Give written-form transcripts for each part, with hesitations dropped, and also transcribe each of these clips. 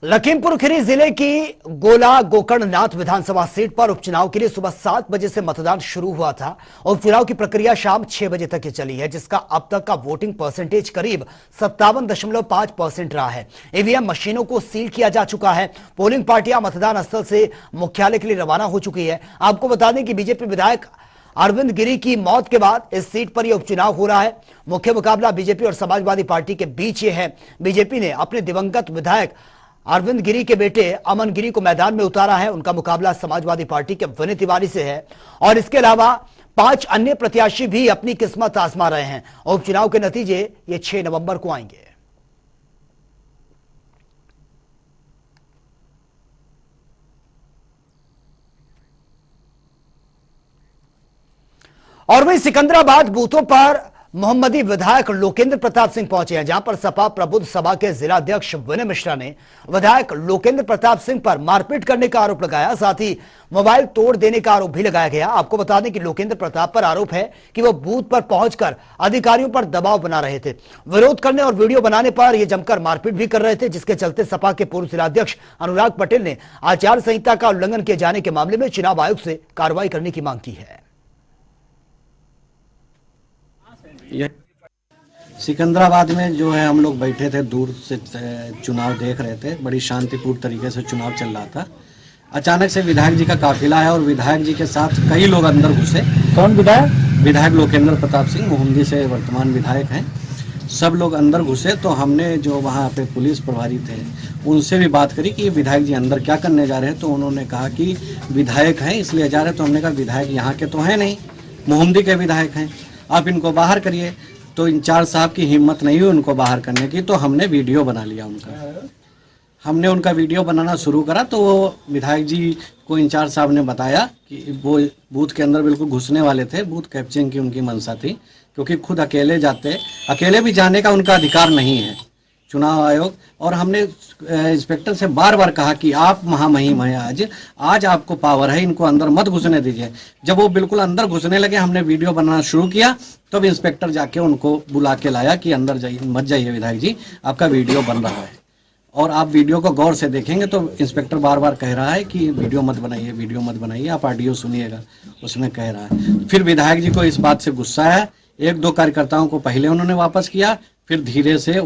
लखीमपुर खीरी जिले की गोला गोकर्णनाथ विधानसभा सीट पर उपचुनाव के लिए सुबह 7 बजे से मतदान शुरू हुआ था। उपचुनाव की प्रक्रिया शाम 6 बजे तक चली है, जिसका अब तक का वोटिंग परसेंटेज करीब 57.5% रहा है। ईवीएम मशीनों को सील किया जा चुका है। पोलिंग पार्टियां मतदान स्थल से मुख्यालय के लिए रवाना हो चुकी है। आपको बता दें कि बीजेपी विधायक अरविंद गिरी की मौत के बाद इस सीट पर यह उपचुनाव हो रहा है। मुख्य मुकाबला बीजेपी और समाजवादी पार्टी के बीच ये है। बीजेपी ने अपने दिवंगत विधायक अरविंद गिरी के बेटे अमन गिरी को मैदान में उतारा है। उनका मुकाबला समाजवादी पार्टी के विनय तिवारी से है और इसके अलावा 5 अन्य प्रत्याशी भी अपनी किस्मत आजमा रहे हैं। उपचुनाव के नतीजे ये 6 नवंबर को आएंगे। और वहीं सिकंदराबाद बूथों पर मोहम्मदी विधायक लोकेंद्र प्रताप सिंह पहुंचे हैं, जहां पर सपा प्रबुद्ध सभा के जिलाध्यक्ष विनय मिश्रा ने विधायक लोकेंद्र प्रताप सिंह पर मारपीट करने का आरोप लगाया। साथ ही मोबाइल तोड़ देने का आरोप भी लगाया गया। आपको बता दें कि लोकेंद्र प्रताप पर आरोप है कि वो बूथ पर पहुंचकर अधिकारियों पर दबाव बना रहे थे। विरोध करने और वीडियो बनाने पर यह जमकर मारपीट भी कर रहे थे, जिसके चलते सपा के पूर्व जिलाध्यक्ष अनुराग पटेल ने आचार संहिता का उल्लंघन किए जाने के मामले में चुनाव आयोग से कार्रवाई करने की मांग की है। सिकंदराबाद में जो है हम लोग बैठे थे, दूर से चुनाव देख रहे थे। बड़ी शांतिपूर्ण तरीके से चुनाव चल रहा था। अचानक से विधायक जी का काफिला है और विधायक जी के साथ कई लोग अंदर घुसे। कौन विधायक? विधायक लोकेंद्र प्रताप सिंह मोहम्मदी से वर्तमान विधायक हैं। सब लोग अंदर घुसे तो हमने जो वहाँ पे पुलिस प्रभारी थे उनसे भी बात करी कि ये विधायक जी अंदर क्या करने जा रहे हैं। तो उन्होंने कहा कि विधायक हैं इसलिए जा रहे हैं। तो हमने कहा विधायक यहाँ के तो हैं नहीं, मोहम्मदी के विधायक हैं, आप इनको बाहर करिए। तो इंचार्ज साहब की हिम्मत नहीं हुई उनको बाहर करने की, तो हमने वीडियो बना लिया उनका। हमने उनका वीडियो बनाना शुरू करा तो वो विधायक जी को इंचार्ज साहब ने बताया कि वो बूथ के अंदर बिल्कुल घुसने वाले थे। बूथ कैप्चरिंग की उनकी मंशा थी, क्योंकि खुद अकेले भी जाने का उनका अधिकार नहीं है चुनाव आयोग। और हमने इंस्पेक्टर से बार बार कहा कि आप महामहिम हैं, आज आपको पावर है, इनको अंदर मत घुसने दीजिए। जब वो बिल्कुल अंदर घुसने लगे हमने वीडियो बनाना शुरू किया, तब इंस्पेक्टर जाके उनको बुला के लाया कि अंदर जाइए, मत जाइए विधायक जी, आपका वीडियो बन रहा है। और आप वीडियो को गौर से देखेंगे तो इंस्पेक्टर बार बार कह रहा है कि वीडियो मत बनाइए, वीडियो मत बनाइए, आप ऑडियो सुनिएगा, उसमें कह रहा है। फिर विधायक जी को इस बात से गुस्सा है। 1-2 कार्यकर्ताओं को पहले उन्होंने वापस किया, फिर धीरे से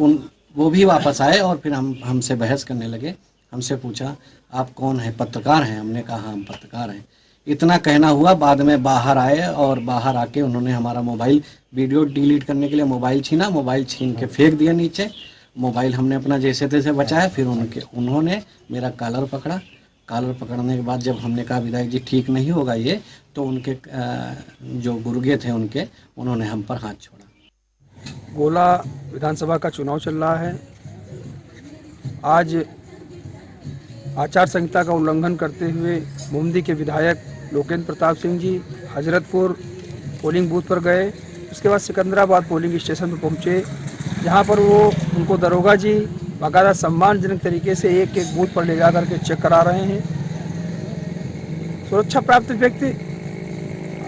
वो भी वापस आए और फिर हमसे बहस करने लगे। हमसे पूछा आप कौन है, पत्रकार हैं? हमने कहा हम पत्रकार हैं। इतना कहना हुआ, बाद में बाहर आए और बाहर आके उन्होंने हमारा मोबाइल, वीडियो डिलीट करने के लिए मोबाइल छीना, मोबाइल छीन के फेंक दिया नीचे। मोबाइल हमने अपना जैसे तैसे बचाया। फिर उन्होंने मेरा कॉलर पकड़ा। कॉलर पकड़ने के बाद जब हमने कहा विधायक जी ठीक नहीं होगा ये, तो उनके जो गुर्गे थे उन्होंने हम पर हाथ छोड़ा। गोला विधानसभा का चुनाव चल रहा है। आज आचार संहिता का उल्लंघन करते हुए मोमदी के विधायक लोकेंद्र प्रताप सिंह जी हजरतपुर पोलिंग बूथ पर गए। उसके बाद सिकंदराबाद पोलिंग स्टेशन पर पहुंचे, जहां पर वो उनको दरोगा जी बाकायदा सम्मानजनक तरीके से एक एक बूथ पर ले जा करके चेक करा रहे हैं। सुरक्षा प्राप्त व्यक्ति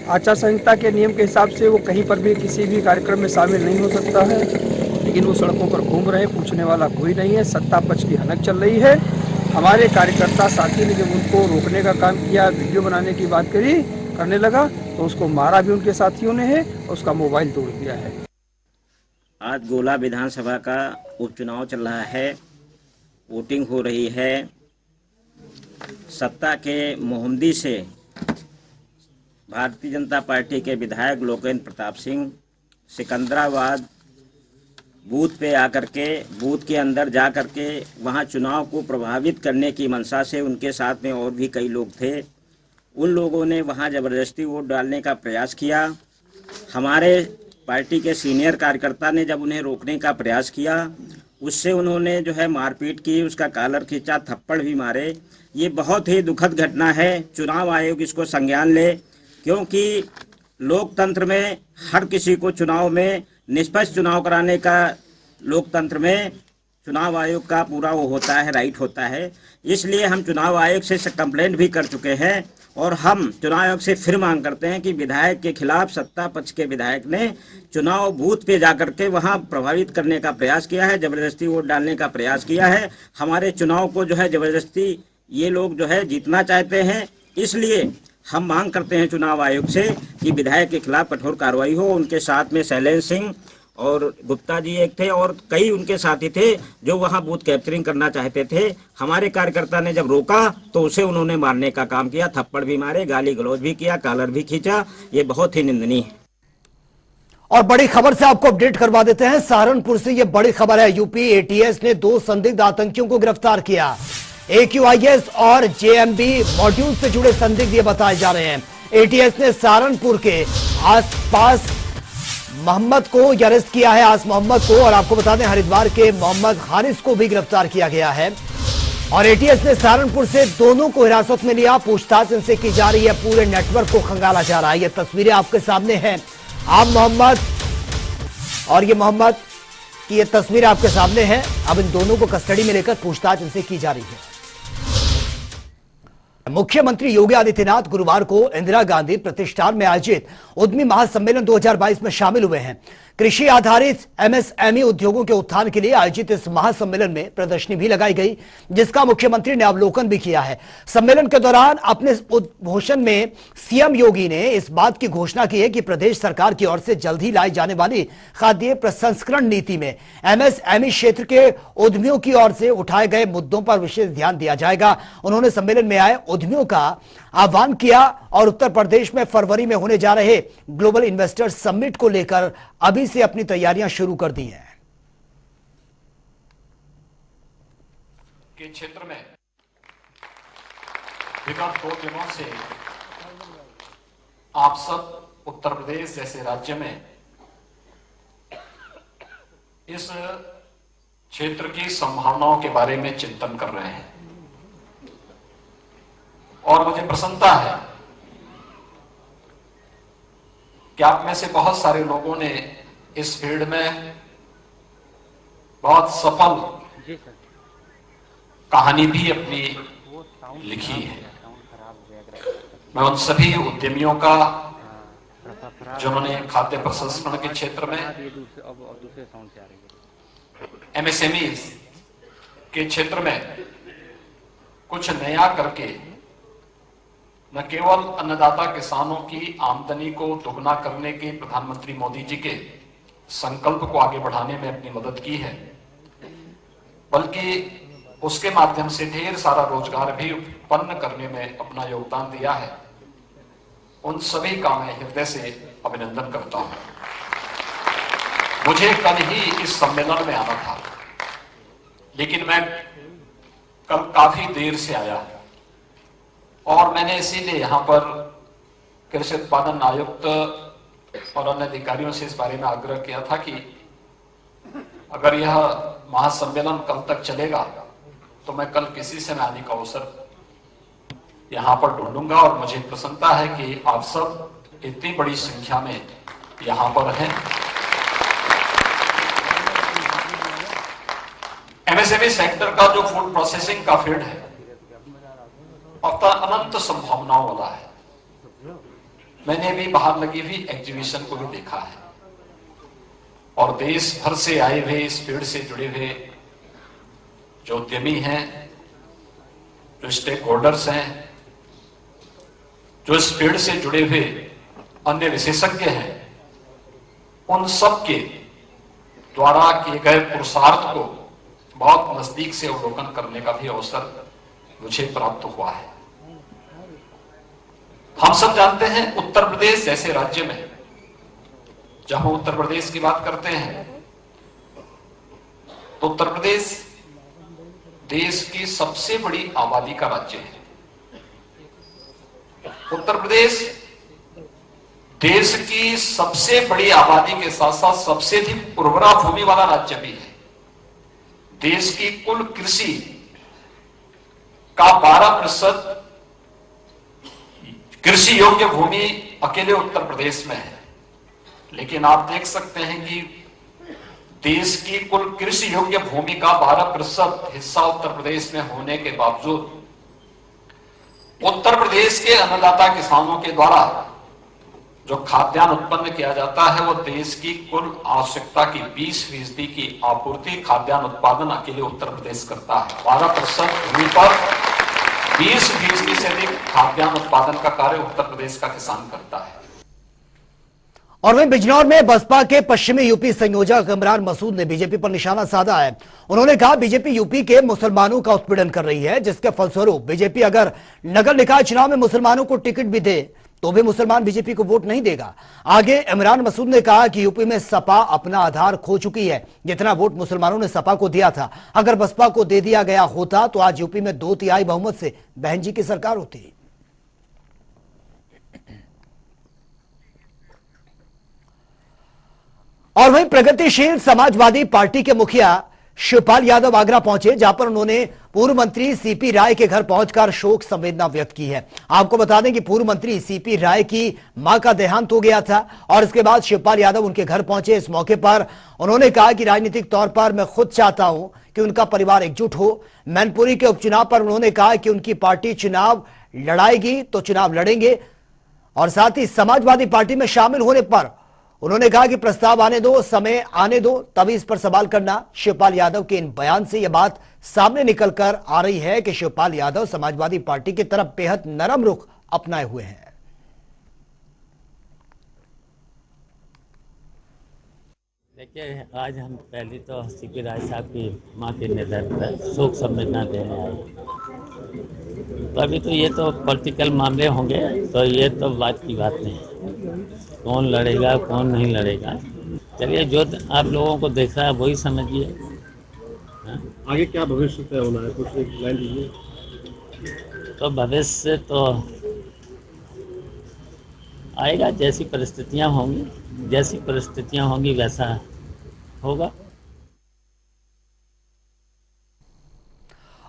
आचार संहिता के नियम के हिसाब से वो कहीं पर भी किसी भी कार्यक्रम में शामिल नहीं हो सकता है, लेकिन वो सड़कों पर घूम रहे, पूछने वाला कोई नहीं है। सत्ता पक्ष की हनक चल रही है। हमारे कार्यकर्ता साथी ने जब उनको रोकने का काम किया, वीडियो बनाने की बात करने लगा, तो उसको मारा भी उनके साथियों ने है और उसका मोबाइल तोड़ दिया है। आज गोला विधानसभा का उपचुनाव चल रहा है, वोटिंग हो रही है। सत्ता के मोहम्मदी से भारतीय जनता पार्टी के विधायक लोकेंद्र प्रताप सिंह सिकंदराबाद बूथ पे आकर के, बूथ के अंदर जा कर के वहाँ चुनाव को प्रभावित करने की मंशा से, उनके साथ में और भी कई लोग थे, उन लोगों ने वहाँ ज़बरदस्ती वोट डालने का प्रयास किया। हमारे पार्टी के सीनियर कार्यकर्ता ने जब उन्हें रोकने का प्रयास किया, उससे उन्होंने जो है मारपीट की, उसका कॉलर खींचा, थप्पड़ भी मारे। ये बहुत ही दुखद घटना है। चुनाव आयोग इसको संज्ञान ले, क्योंकि लोकतंत्र में हर किसी को चुनाव में निष्पक्ष चुनाव कराने का, लोकतंत्र में चुनाव आयोग का पूरा वो होता है, राइट होता है। इसलिए हम चुनाव आयोग से कंप्लेंट भी कर चुके हैं और हम चुनाव आयोग से फिर मांग करते हैं कि विधायक के खिलाफ सत्ता पक्ष के विधायक ने चुनाव बूथ पे जाकर के वहां प्रभावित करने का प्रयास किया है, जबरदस्ती वोट डालने का प्रयास किया है। हमारे चुनाव को जो है जबरदस्ती ये लोग जो है जीतना चाहते हैं, इसलिए हम मांग करते हैं चुनाव आयोग से कि विधायक के खिलाफ कठोर कार्रवाई हो। उनके साथ में शैलेंद्र सिंह और गुप्ता जी एक थे और कई उनके साथी थे जो वहां बूथ कैप्चरिंग करना चाहते थे। हमारे कार्यकर्ता ने जब रोका तो उसे उन्होंने मारने का काम किया, थप्पड़ भी मारे, गाली गलौज भी किया, कॉलर भी खींचा। ये बहुत ही निंदनीय है। और बड़ी खबर से आपको अपडेट करवा देते हैं। सहारनपुर से यह बड़ी खबर है। यूपी एटीएस ने 2 संदिग्ध आतंकियों को गिरफ्तार किया। AQIS और JMB मॉड्यूल से जुड़े संदिग्ध ये बताए जा रहे हैं। एटीएस ने सहारनपुर के आसपास मोहम्मद को अरेस्ट किया है, आस मोहम्मद को, और आपको बता दें हरिद्वार के मोहम्मद हारिस को भी गिरफ्तार किया गया है। और एटीएस ने सहारनपुर से दोनों को हिरासत में लिया। पूछताछ इनसे की जा रही है, पूरे नेटवर्क को खंगाला जा रहा है। ये तस्वीरें आपके सामने हैं। आप मोहम्मद और ये मोहम्मद की ये तस्वीर आपके सामने है। अब इन दोनों को कस्टडी में लेकर पूछताछ इनसे की जा रही है। मुख्यमंत्री योगी आदित्यनाथ गुरुवार को इंदिरा गांधी प्रतिष्ठान में आयोजित उद्यमी महासम्मेलन 2022 में शामिल हुए हैं। कृषि आधारित MSME उद्योगों के उत्थान के लिए आयोजित इस महासम्मेलन में प्रदर्शनी भी लगाई गई, जिसका मुख्यमंत्री ने अवलोकन भी किया है। सम्मेलन के दौरान अपने उद्घोषण में सीएम योगी ने इस बात की घोषणा की है कि प्रदेश सरकार की ओर से जल्द ही लाई जाने वाली खाद्य प्रसंस्करण नीति में MSME क्षेत्र के उद्यमियों की ओर से उठाए गए मुद्दों पर विशेष ध्यान दिया जाएगा। उन्होंने सम्मेलन में आए उद्यमियों का आह्वान किया और उत्तर प्रदेश में फरवरी में होने जा रहे ग्लोबल इन्वेस्टर्स समिट को लेकर अभी से अपनी तैयारियां शुरू कर दी हैं। के क्षेत्र में विगत 2 दिनों से आप सब उत्तर प्रदेश जैसे राज्य में इस क्षेत्र की संभावनाओं के बारे में चिंतन कर रहे हैं और मुझे प्रसन्नता है कि आप में से बहुत सारे लोगों ने इस फील्ड में बहुत सफल कहानी भी अपनी लिखी है। मैं उन सभी उद्यमियों का जिन्होंने खाद्य प्रसंस्करण के क्षेत्र में MSME के क्षेत्र में कुछ नया करके न केवल अन्नदाता किसानों की आमदनी को दोगुना करने के प्रधानमंत्री मोदी जी के संकल्प को आगे बढ़ाने में अपनी मदद की है, बल्कि उसके माध्यम से ढेर सारा रोजगार भी उत्पन्न करने में अपना योगदान दिया है। उन सभी का मैं हृदय से अभिनंदन करता हूं। मुझे कल ही इस सम्मेलन में आना था, लेकिन मैं कल काफी देर से आया और मैंने इसीलिए यहाँ पर कृषि उत्पादन आयुक्त और अन्य अधिकारियों से इस बारे में आग्रह किया था कि अगर यह महासम्मेलन कल तक चलेगा तो मैं कल किसी से आने का अवसर यहाँ पर ढूंढूंगा। और मुझे प्रसन्नता है कि आप सब इतनी बड़ी संख्या में यहाँ पर हैं। MSME सेक्टर का जो फूड प्रोसेसिंग का फील्ड है अनंत संभावनाओं वाला है। मैंने भी बाहर लगी हुई एग्जीबिशन को भी देखा है और देश भर से आए हुए इस फील्ड से जुड़े हुए जो उद्यमी हैं, जो स्टेक होल्डर्स हैं, जो इस फील्ड से जुड़े हुए अन्य विशेषज्ञ हैं, उन सब के द्वारा किए गए पुरुषार्थ को बहुत नजदीक से अवलोकन करने का भी अवसर मुझे प्राप्त हुआ है। हम सब जानते हैं उत्तर प्रदेश जैसे राज्य में, जब हम उत्तर प्रदेश की बात करते हैं तो उत्तर प्रदेश देश की सबसे बड़ी आबादी का राज्य है। उत्तर प्रदेश देश की सबसे बड़ी आबादी के साथ साथ सबसे अधिक उर्वरा भूमि वाला राज्य भी है। देश की कुल कृषि का 12% कृषि योग्य भूमि अकेले उत्तर प्रदेश में है, लेकिन आप देख सकते हैं कि देश की कुल कृषि योग्य भूमि का 12% हिस्सा उत्तर प्रदेश में होने के बावजूद उत्तर प्रदेश के अन्नदाता किसानों के द्वारा जो खाद्यान्न उत्पन्न किया जाता है वो देश की कुल आवश्यकता की 20% की आपूर्ति खाद्यान्न उत्पादन अकेले उत्तर प्रदेश करता है। 12% भूमि पर 20% से अधिक खाद्यान्न उत्पादन का कार्य उत्तर प्रदेश का किसान करता है। और वहीं बिजनौर में बसपा के पश्चिमी यूपी संयोजक इमरान मसूद ने बीजेपी पर निशाना साधा है। उन्होंने कहा बीजेपी यूपी के मुसलमानों का उत्पीड़न कर रही है, जिसके फलस्वरूप बीजेपी अगर नगर निकाय चुनाव में मुसलमानों को टिकट भी दे तो भी मुसलमान बीजेपी को वोट नहीं देगा। आगे इमरान मसूद ने कहा कि यूपी में सपा अपना आधार खो चुकी है। जितना वोट मुसलमानों ने सपा को दिया था, अगर बसपा को दे दिया गया होता तो आज यूपी में 2/3 बहुमत से बहन जी की सरकार होती। और वहीं प्रगतिशील समाजवादी पार्टी के मुखिया शिवपाल यादव आगरा पहुंचे, जहां पर उन्होंने पूर्व मंत्री सीपी राय के घर पहुंचकर शोक संवेदना व्यक्त की है। आपको बता दें कि पूर्व मंत्री सीपी राय की मां का देहांत हो गया था और इसके बाद शिवपाल यादव उनके घर पहुंचे। इस मौके पर उन्होंने कहा कि राजनीतिक तौर पर मैं खुद चाहता हूं कि उनका परिवार एकजुट हो। मैनपुरी के उपचुनाव पर उन्होंने कहा कि उनकी पार्टी चुनाव लड़ाएगी तो चुनाव लड़ेंगे और साथ ही समाजवादी पार्टी में शामिल होने पर उन्होंने कहा कि प्रस्ताव आने दो, समय आने दो, तभी इस पर सवाल करना। शिवपाल यादव के इन बयान से यह बात सामने निकलकर आ रही है कि शिवपाल यादव समाजवादी पार्टी की तरफ बेहद नरम रुख अपनाए हुए हैं। देखिए, आज हम पहले तो सीपी राय साहब की मां के निधन पर शोक संवेदना देने आए। तो अभी तो ये तो पॉलिटिकल मामले होंगे, तो ये तो बात की बात नहीं, कौन लड़ेगा कौन नहीं लड़ेगा। चलिए, जो आप लोगों को देख रहा है वही समझिए। आगे क्या भविष्य तय होना है, कुछ लाइन दीजिए। तो भविष्य तो आएगा, जैसी परिस्थितियां होंगी वैसा होगा।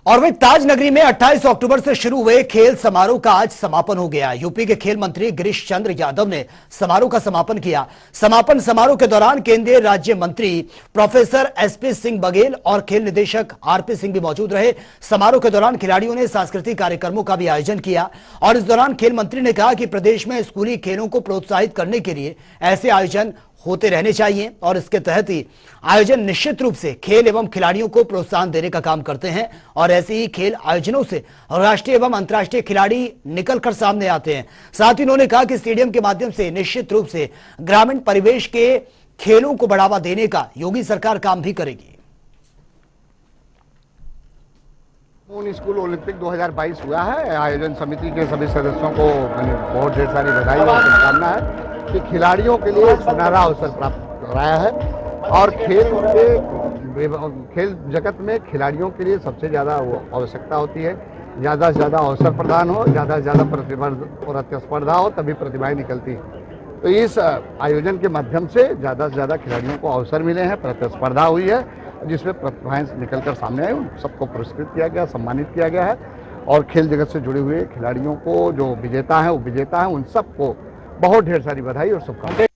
और वहीं ताज नगरी में 28 अक्टूबर से शुरू हुए खेल समारोह का आज समापन हो गया। यूपी के खेल मंत्री गिरीश चंद्र यादव ने समारोह का समापन किया। समापन समारोह के दौरान केंद्रीय राज्य मंत्री प्रोफेसर एसपी सिंह बघेल और खेल निदेशक आरपी सिंह भी मौजूद रहे। समारोह के दौरान खिलाड़ियों ने सांस्कृतिक कार्यक्रमों का भी आयोजन किया और इस दौरान खेल मंत्री ने कहा कि प्रदेश में स्कूली खेलों को प्रोत्साहित करने के लिए ऐसे आयोजन होते रहने चाहिए और इसके तहत ही आयोजन निश्चित रूप से खेल एवं खिलाड़ियों को प्रोत्साहन देने का काम करते हैं और ऐसे ही खेल आयोजनों से राष्ट्रीय एवं अंतर्राष्ट्रीय खिलाड़ी निकलकर सामने आते हैं। साथ ही उन्होंने कहा कि स्टेडियम के माध्यम से निश्चित रूप से ग्रामीण परिवेश के खेलों को बढ़ावा देने का योगी सरकार काम भी करेगी। मून स्कूल ओलंपिक 2022 हुआ है। आयोजन समिति के सभी सदस्यों को बहुत ढेर सारी बधाई और शुभकामना है कि खिलाड़ियों के लिए सुनहरा अवसर प्राप्त कराया है और खेल जगत में खिलाड़ियों के लिए सबसे ज़्यादा आवश्यकता होती है। ज़्यादा से ज़्यादा अवसर प्रदान हो, ज़्यादा से ज़्यादा प्रतिस्पर्धा हो, तभी प्रतिभाएं निकलती हैं। तो इस आयोजन के माध्यम से ज़्यादा खिलाड़ियों को अवसर मिले हैं, प्रतिस्पर्धा हुई है जिसमें प्रतिभाएं निकलकर सामने आई, सबको पुरस्कृत किया गया, सम्मानित किया गया है और खेल जगत से जुड़े हुए खिलाड़ियों को जो विजेता हैं वो विजेता हैं, उन सबको बहुत ढेर सारी बधाई और शुभकामनाएं।